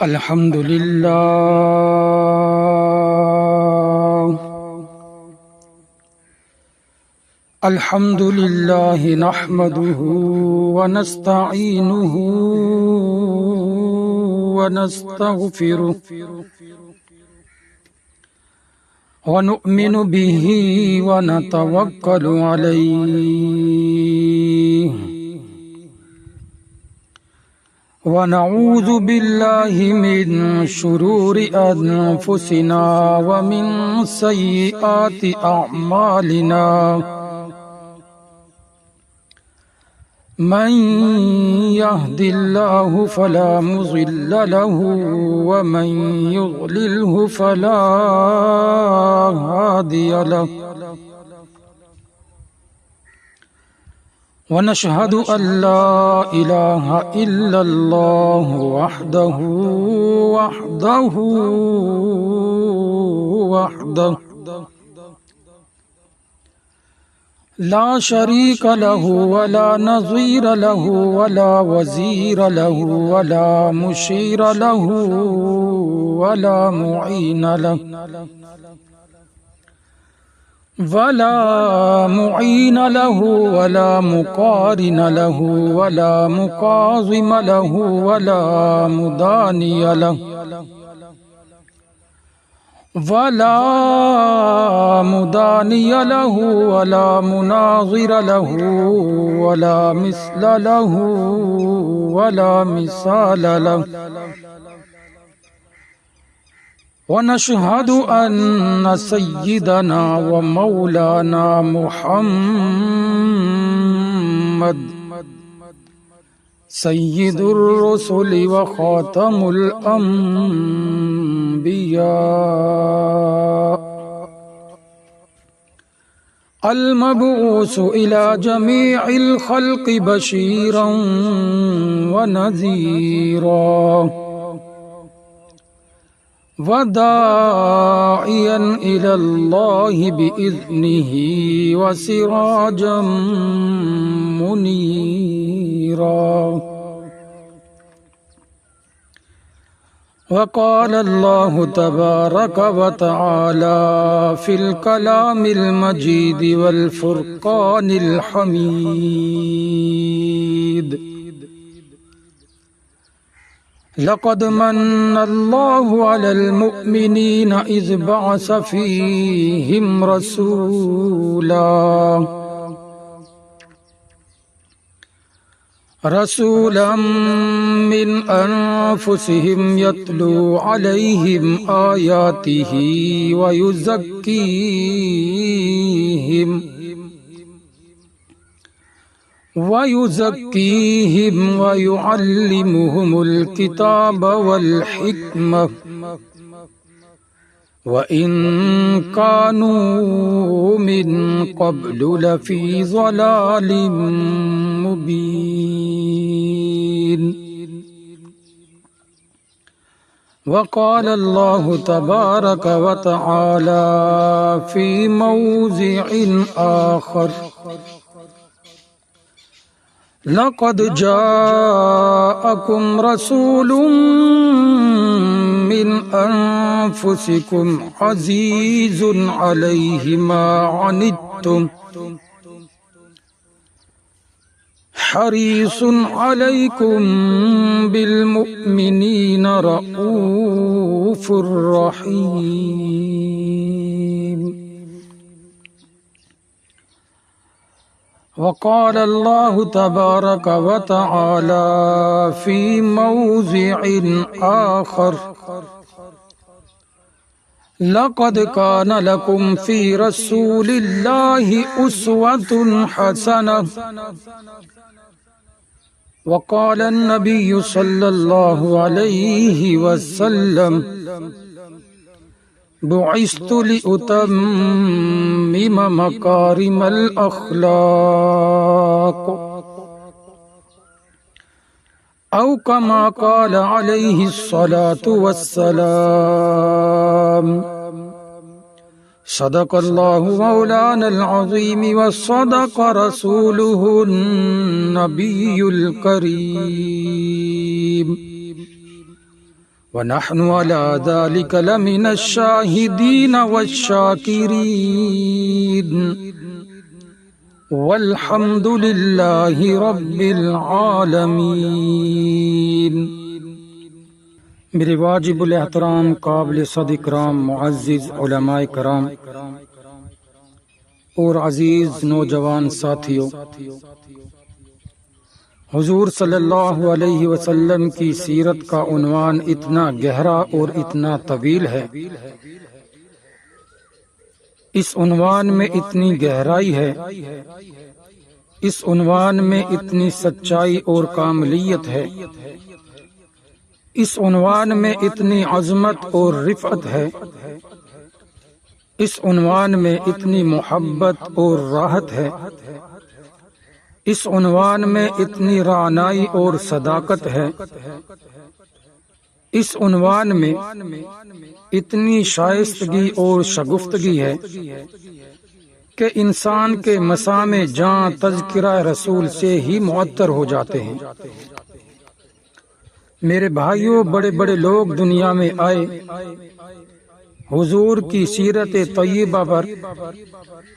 अल्हम्दुलिल्लाह नहमदुहु व नस्तईनुहु व नस्तगफिरुहु व नु'मिनु बिही व नतवक्कलु अलैहि व नऊज़ु बिल्लाहि मिन शुरूरि अनफुसिना व मिन सय्यिआति अअमालिना मन यहदिल्लाहु फला मुज़िल्ल लहु व मन युज़लिल्हु फला हादिय लहु व नशहदु अल्ला इलाहा इल्लल्लाह वहदहु ला शरीक लहु वला नज़ीर लहु वला वज़ीर लहु वला मुशीर लहु वला मुईन लहु वला मुईन लहु वला मुकारिन लहु वला मुकाज़िम लहु वला मुदानिय लहु वला मुदानिय लहु वला मुनाज़िर लहु वला मिस्ल लहु वला मिसाल लहु व नशहदु अन्न सय्यिदना व मौलाना मुहम्मद सय्यिदुर रुसुलि व खातमुल अंबिया अल मबऊस इला जमीइल खल्क़ि बशीरन व नज़ीरा व दाइयन इलल्लाहि बिइज़्निहि व सिराजम मुनीरा वक़ाल अल्लाहु तबारक व तआला फ़िल कलामिल मजीद वल फ़ुरक़ानिल हमीद लक़द मन्नल्लाहु अलल मुअमिनीन इज़ बअस फ़ीहिम रसूलन मिन अनफुसिहिम यत्लू अलैहिम आयातिही व युज़क्कीहिम व युअल्लिमुहुमुल किताब वल हिक्मह व इन कानू मिन क़ब्लु लफ़ी ज़लालिम मुबीन वक़ाल अल्लाहु तबारक व तआला फ़ी मौज़िइन आख़र लक़द जाअकुम रसूलुम मिन अनफुसिकुम अज़ीज़ुन अलैहि मा अनित्तुम हरीसुन अलैकुम बिल मुअमिनीन रऊफ़ुर रहीम वक़ाल अल्लाहु तबारक व तआला फ़ी मौज़िइन आख़र लक़द कान लकुम फ़ी रसूलिल्लाहि उस्वतुन हसनह वक़ाल अन्नबिय्यु सल्लल्लाहु अलैहि वसल्लम बुइस्तु लिउतम्मिम मकारिमल अख़लाक़ औ कमा क़ाल अलैहि स्सलातु वस्सलाम सदक़ल्लाहु मौलानल अज़ीम व सदक़ रसूलुहुन नबियुल करीम वनहनु अला ज़ालिका लमिनश शाहिदीन वश्शाकिरीन वल्हम्दुलिल्लाहि रब्बिल आलमीन। मेरे वाजिबुल एहतराम काबिल सदिकराम मुअज़्ज़िज़ उलमाए कराम और अजीज नौजवान साथियों, हुजूर सल्लल्लाहु अलैहि वसल्लम की सीरत का उन्वान इतना गहरा और इतना तवील है, इस उन्वान में इतनी गहराई है, इस उन्वान में इतनी सच्चाई और कामलियत है, इस उन्वान में इतनी अज़मत और रिफ़अत है, इस उन्वान में इतनी मोहब्बत और राहत है, इस उन्वान में इतनी रानाई और सदाकत है, इस उन्वान में इतनी शाइस्तगी और शगुफ्तगी है कि इंसान के मसामे जां तज़किरा रसूल से ही मुअत्तर हो जाते हैं। मेरे भाइयों, बड़े बड़े लोग दुनिया में आए, हुजूर की सीरत तय्यबा पर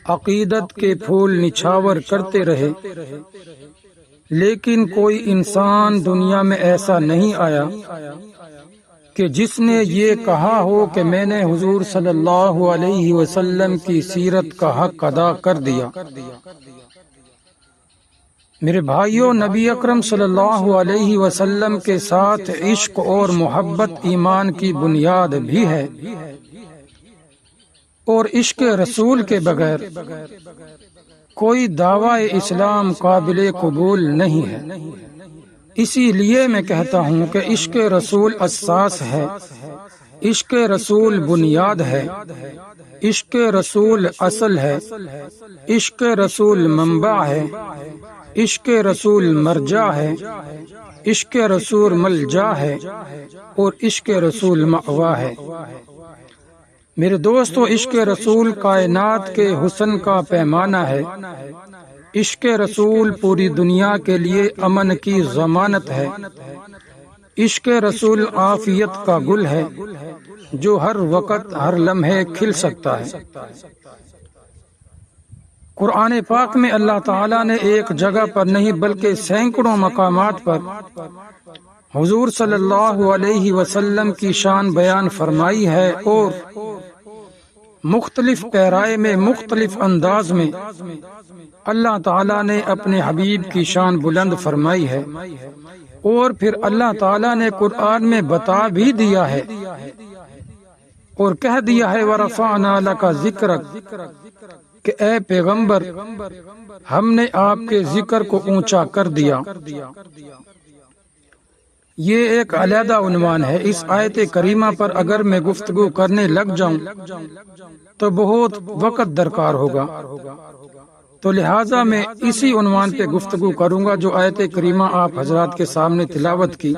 अकीदत के फूल निछावर करते रहे, लेकिन कोई इंसान दुनिया में ऐसा नहीं आया कि जिसने ये कहा हो कि मैंने हुजूर सल्लल्लाहु अलैहि वसल्लम की सीरत का हक अदा कर दिया। मेरे भाइयों, नबी अकरम सल्लल्लाहु अलैहि वसल्लम के साथ इश्क और मोहब्बत ईमान की बुनियाद भी है, और इश्क रसूल के बगैर कोई दावा इस्लाम काबिल कबूल नहीं है। इसीलिए मैं कहता हूँ कि इश्क रसूल असास है, इश्क रसूल बुनियाद है, इश्क रसूल असल है, इश्क रसूल मंबा है, इश्क रसूल मरजा है, इश्क रसूल मलजा है और इश्क रसूल मअवा है। मेरे दोस्तों, इश्क रसूल कायनात के हुस्न का पैमाना है, इश्क रसूल पूरी दुनिया के लिए अमन की ज़मानत है, इश्क रसूल आफियत का गुल है जो हर वक्त हर लम्हे खिल सकता है। कुरान पाक में अल्लाह ताला ने एक जगह पर नहीं बल्कि सैकड़ों मकामात पर हुजूर सल्लल्लाहु अलैहि वसल्लम की शान बयान फरमाई है और मुख्तलिफ पैराए में मुख्तलिफ अंदाज में अल्लाह ताला ने अपने हबीब की शान बुलंद फरमाई है। और फिर अल्लाह ताला ने कुरान में बता भी दिया है और कह दिया है वरफ़अना लका ज़िक्रक, कि ए पैगंबर, हमने आपके जिक्र को ऊंचा कर दिया। ये एक अलहदा उन्वान है। इस आयत करीमा पर अगर मैं गुफ्तगू करने लग जाऊं तो बहुत वक्त दरकार होगा, तो लिहाजा मैं इसी उन्वान पे गुफ्तगू करूंगा जो आयत करीमा आप हजरात के सामने तिलावत की।